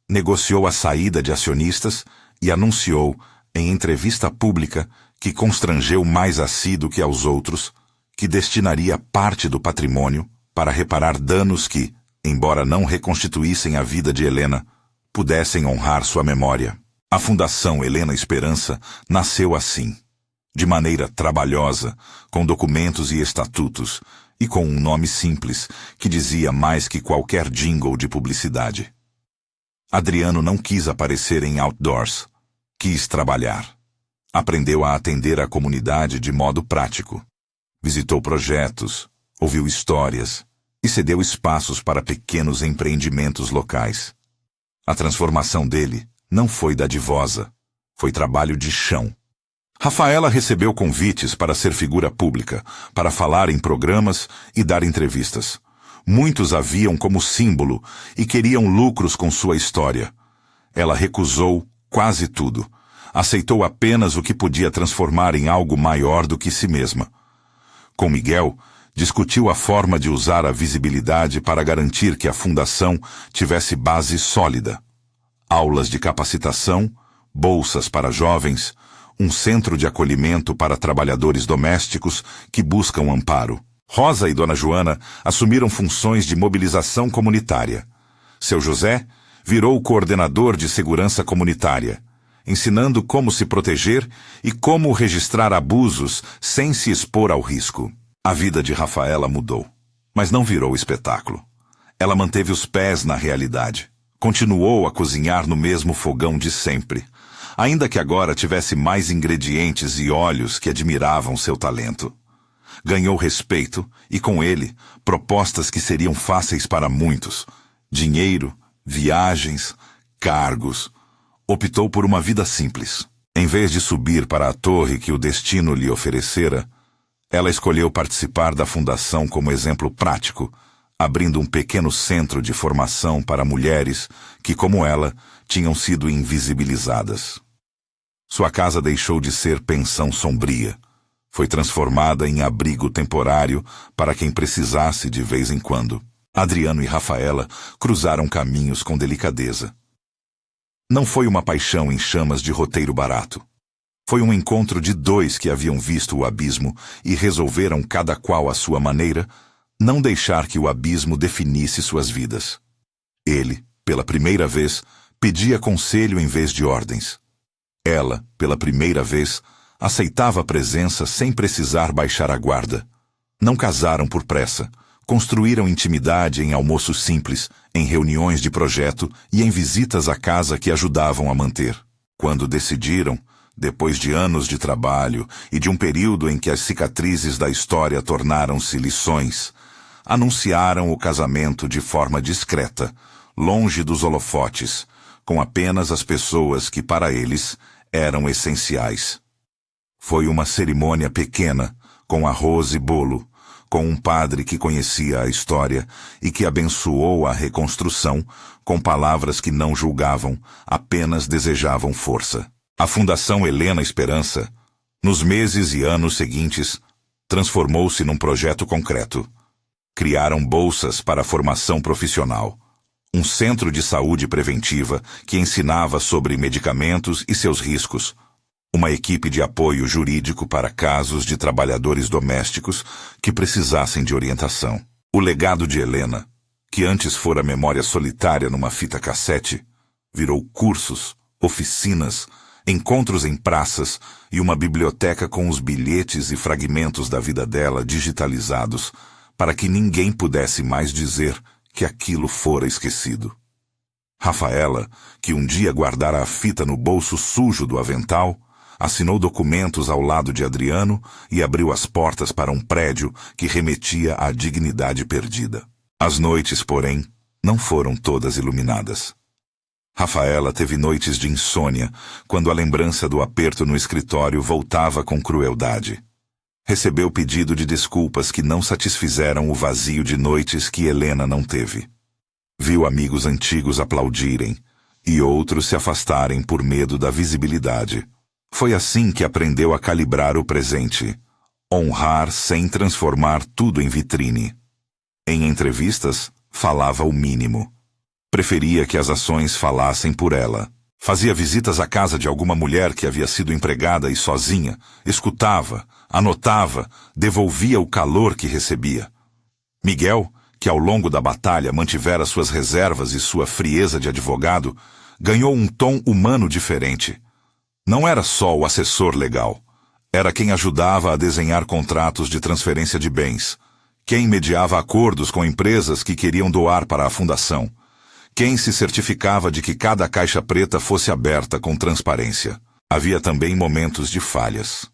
A: negociou a saída de acionistas e anunciou, em entrevista pública, que constrangeu mais a si do que aos outros, que destinaria parte do patrimônio para reparar danos que, embora não reconstituíssem a vida de Helena, pudessem honrar sua memória. A Fundação Helena Esperança nasceu assim, de maneira trabalhosa, com documentos e estatutos, e com um nome simples, que dizia mais que qualquer jingle de publicidade. Adriano não quis aparecer em outdoors. Quis trabalhar. Aprendeu a atender a comunidade de modo prático. Visitou projetos, ouviu histórias e cedeu espaços para pequenos empreendimentos locais. A transformação dele não foi dadivosa, foi trabalho de chão. Rafaela recebeu convites para ser figura pública, para falar em programas e dar entrevistas. Muitos a viam como símbolo e queriam lucros com sua história. Ela recusou quase tudo. Aceitou apenas o que podia transformar em algo maior do que si mesma. Com Miguel, discutiu a forma de usar a visibilidade para garantir que a fundação tivesse base sólida. Aulas de capacitação, bolsas para jovens, um centro de acolhimento para trabalhadores domésticos que buscam amparo. Rosa e Dona Joana assumiram funções de mobilização comunitária. Seu José virou o coordenador de segurança comunitária, ensinando como se proteger e como registrar abusos sem se expor ao risco. A vida de Rafaela mudou, mas não virou espetáculo. Ela manteve os pés na realidade. Continuou a cozinhar no mesmo fogão de sempre, ainda que agora tivesse mais ingredientes e óleos que admiravam seu talento. Ganhou respeito e, com ele, propostas que seriam fáceis para muitos. Dinheiro, viagens, cargos. Optou por uma vida simples. Em vez de subir para a torre que o destino lhe oferecera, ela escolheu participar da fundação como exemplo prático, abrindo um pequeno centro de formação para mulheres que, como ela, tinham sido invisibilizadas. Sua casa deixou de ser pensão sombria. Foi transformada em abrigo temporário para quem precisasse de vez em quando. Adriano e Rafaela cruzaram caminhos com delicadeza. Não foi uma paixão em chamas de roteiro barato. Foi um encontro de dois que haviam visto o abismo e resolveram, cada qual à sua maneira, não deixar que o abismo definisse suas vidas. Ele, pela primeira vez, pedia conselho em vez de ordens. Ela, pela primeira vez, aceitava a presença sem precisar baixar a guarda. Não casaram por pressa. Construíram intimidade em almoços simples, em reuniões de projeto e em visitas à casa que ajudavam a manter. Quando decidiram, depois de anos de trabalho e de um período em que as cicatrizes da história tornaram-se lições, anunciaram o casamento de forma discreta, longe dos holofotes, com apenas as pessoas que para eles eram essenciais. Foi uma cerimônia pequena, com arroz e bolo, com um padre que conhecia a história e que abençoou a reconstrução com palavras que não julgavam, apenas desejavam força. A Fundação Helena Esperança, nos meses e anos seguintes, transformou-se num projeto concreto. Criaram bolsas para a formação profissional, um centro de saúde preventiva que ensinava sobre medicamentos e seus riscos, uma equipe de apoio jurídico para casos de trabalhadores domésticos que precisassem de orientação. O legado de Helena, que antes fora memória solitária numa fita cassete, virou cursos, oficinas, encontros em praças e uma biblioteca com os bilhetes e fragmentos da vida dela digitalizados, para que ninguém pudesse mais dizer que aquilo fora esquecido. Rafaela, que um dia guardara a fita no bolso sujo do avental, assinou documentos ao lado de Adriano e abriu as portas para um prédio que remetia à dignidade perdida. As noites, porém, não foram todas iluminadas. Rafaela teve noites de insônia quando a lembrança do aperto no escritório voltava com crueldade. Recebeu pedido de desculpas que não satisfizeram o vazio de noites que Helena não teve. Viu amigos antigos aplaudirem e outros se afastarem por medo da visibilidade. Foi assim que aprendeu a calibrar o presente, honrar sem transformar tudo em vitrine. Em entrevistas, falava o mínimo. Preferia que as ações falassem por ela. Fazia visitas à casa de alguma mulher que havia sido empregada e sozinha, escutava, anotava, devolvia o calor que recebia. Miguel, que ao longo da batalha mantivera suas reservas e sua frieza de advogado, ganhou um tom humano diferente. Não era só o assessor legal. Era quem ajudava a desenhar contratos de transferência de bens, quem mediava acordos com empresas que queriam doar para a fundação, quem se certificava de que cada caixa preta fosse aberta com transparência. Havia também momentos de falhas.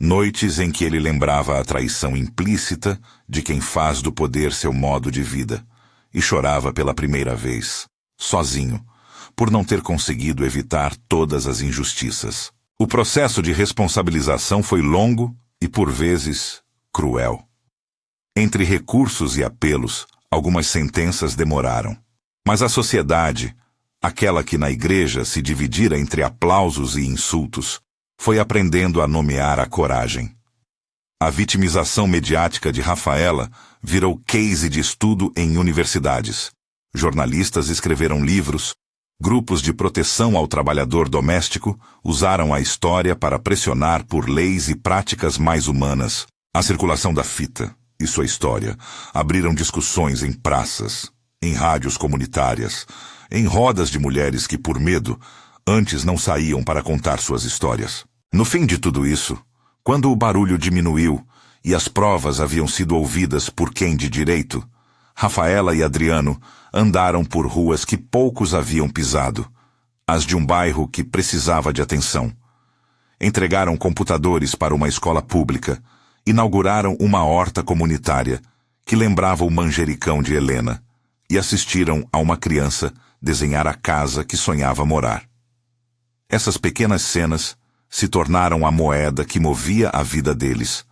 A: Noites em que ele lembrava a traição implícita de quem faz do poder seu modo de vida, e chorava pela primeira vez, sozinho, por não ter conseguido evitar todas as injustiças. O processo de responsabilização foi longo e, por vezes, cruel. Entre recursos e apelos, algumas sentenças demoraram. Mas a sociedade, aquela que na igreja se dividira entre aplausos e insultos, foi aprendendo a nomear a coragem. A vitimização mediática de Rafaela virou case de estudo em universidades. Jornalistas escreveram livros, grupos de proteção ao trabalhador doméstico usaram a história para pressionar por leis e práticas mais humanas. A circulação da fita e sua história abriram discussões em praças, em rádios comunitárias, em rodas de mulheres que, por medo, antes não saíam para contar suas histórias. No fim de tudo isso, quando o barulho diminuiu e as provas haviam sido ouvidas por quem de direito, Rafaela e Adriano andaram por ruas que poucos haviam pisado, as de um bairro que precisava de atenção. Entregaram computadores para uma escola pública, inauguraram uma horta comunitária que lembrava o manjericão de Helena e assistiram a uma criança desenhar a casa que sonhava morar. Essas pequenas cenas se tornaram a moeda que movia a vida deles.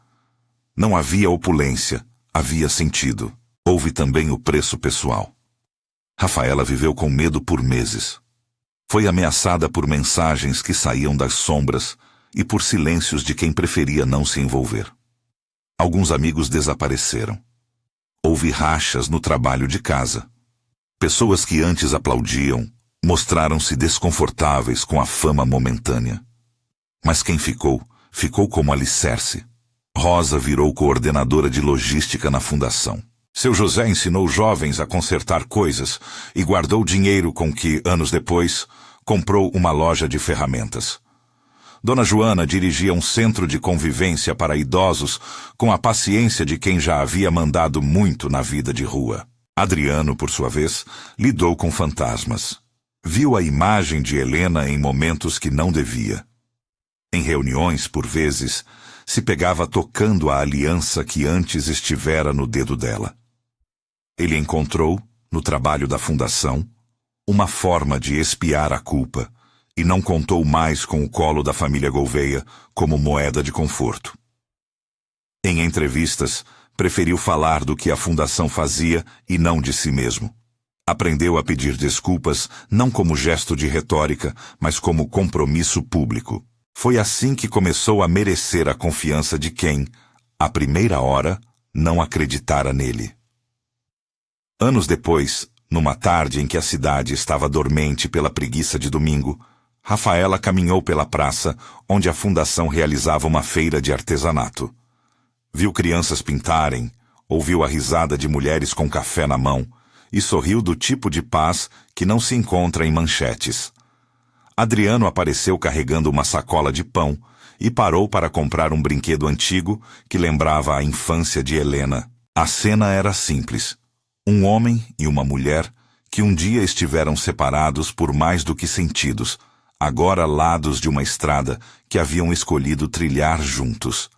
A: Não havia opulência, havia sentido. Houve também o preço pessoal. Rafaela viveu com medo por meses. Foi ameaçada por mensagens que saíam das sombras e por silêncios de quem preferia não se envolver. Alguns amigos desapareceram. Houve rachas no trabalho de casa. Pessoas que antes aplaudiam mostraram-se desconfortáveis com a fama momentânea. Mas quem ficou, ficou como alicerce. Rosa virou coordenadora de logística na fundação. Seu José ensinou jovens a consertar coisas e guardou dinheiro com que, anos depois, comprou uma loja de ferramentas. Dona Joana dirigia um centro de convivência para idosos com a paciência de quem já havia mandado muito na vida de rua. Adriano, por sua vez, lidou com fantasmas. Viu a imagem de Helena em momentos que não devia. Em reuniões, por vezes, se pegava tocando a aliança que antes estivera no dedo dela. Ele encontrou, no trabalho da fundação, uma forma de expiar a culpa e não contou mais com o colo da família Gouveia como moeda de conforto. Em entrevistas, preferiu falar do que a fundação fazia e não de si mesmo. Aprendeu a pedir desculpas não como gesto de retórica, mas como compromisso público. Foi assim que começou a merecer a confiança de quem, à primeira hora, não acreditara nele. Anos depois, numa tarde em que a cidade estava dormente pela preguiça de domingo, Rafaela caminhou pela praça onde a fundação realizava uma feira de artesanato. Viu crianças pintarem, ouviu a risada de mulheres com café na mão e sorriu do tipo de paz que não se encontra em manchetes. Adriano apareceu carregando uma sacola de pão e parou para comprar um brinquedo antigo que lembrava a infância de Helena. A cena era simples. Um homem e uma mulher que um dia estiveram separados por mais do que sentidos, agora lados de uma estrada que haviam escolhido trilhar juntos.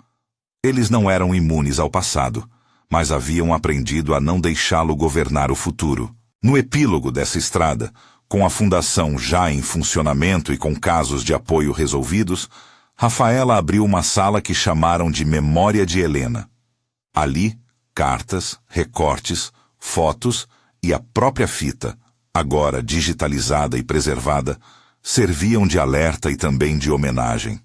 A: Eles não eram imunes ao passado, mas haviam aprendido a não deixá-lo governar o futuro. No epílogo dessa estrada, com a fundação já em funcionamento e com casos de apoio resolvidos, Rafaela abriu uma sala que chamaram de Memória de Helena. Ali, cartas, recortes, fotos e a própria fita, agora digitalizada e preservada, serviam de alerta e também de homenagem.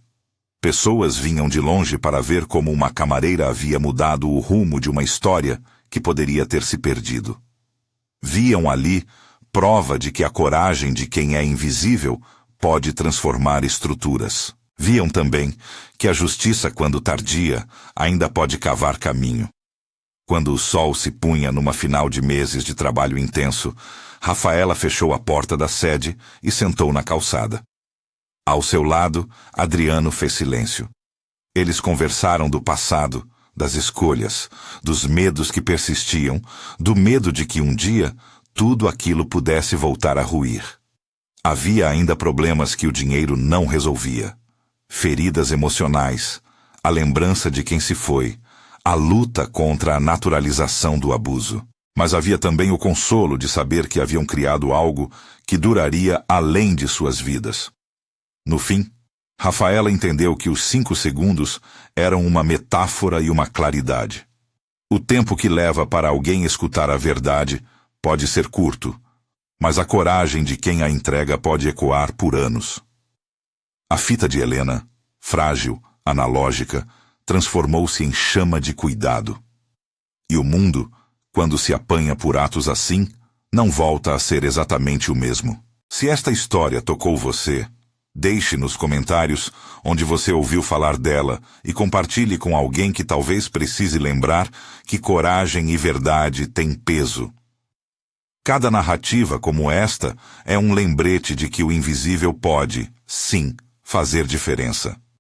A: Pessoas vinham de longe para ver como uma camareira havia mudado o rumo de uma história que poderia ter se perdido. Viam ali prova de que a coragem de quem é invisível pode transformar estruturas. Viam também que a justiça, quando tardia, ainda pode cavar caminho. Quando o sol se punha numa final de meses de trabalho intenso, Rafaela fechou a porta da sede e sentou na calçada. Ao seu lado, Adriano fez silêncio. Eles conversaram do passado, das escolhas, dos medos que persistiam, do medo de que um dia tudo aquilo pudesse voltar a ruir. Havia ainda problemas que o dinheiro não resolvia. feridas emocionais, a lembrança de quem se foi, a luta contra a naturalização do abuso. Mas havia também o consolo de saber que haviam criado algo que duraria além de suas vidas. No fim, Rafaela entendeu que os 5 segundos eram uma metáfora e uma claridade. O tempo que leva para alguém escutar a verdade pode ser curto, mas a coragem de quem a entrega pode ecoar por anos. A fita de Helena, frágil, analógica, transformou-se em chama de cuidado. E o mundo, quando se apanha por atos assim, não volta a ser exatamente o mesmo. Se esta história tocou você, deixe nos comentários onde você ouviu falar dela e compartilhe com alguém que talvez precise lembrar que coragem e verdade têm peso. Cada narrativa como esta é um lembrete de que o invisível pode, sim, fazer diferença.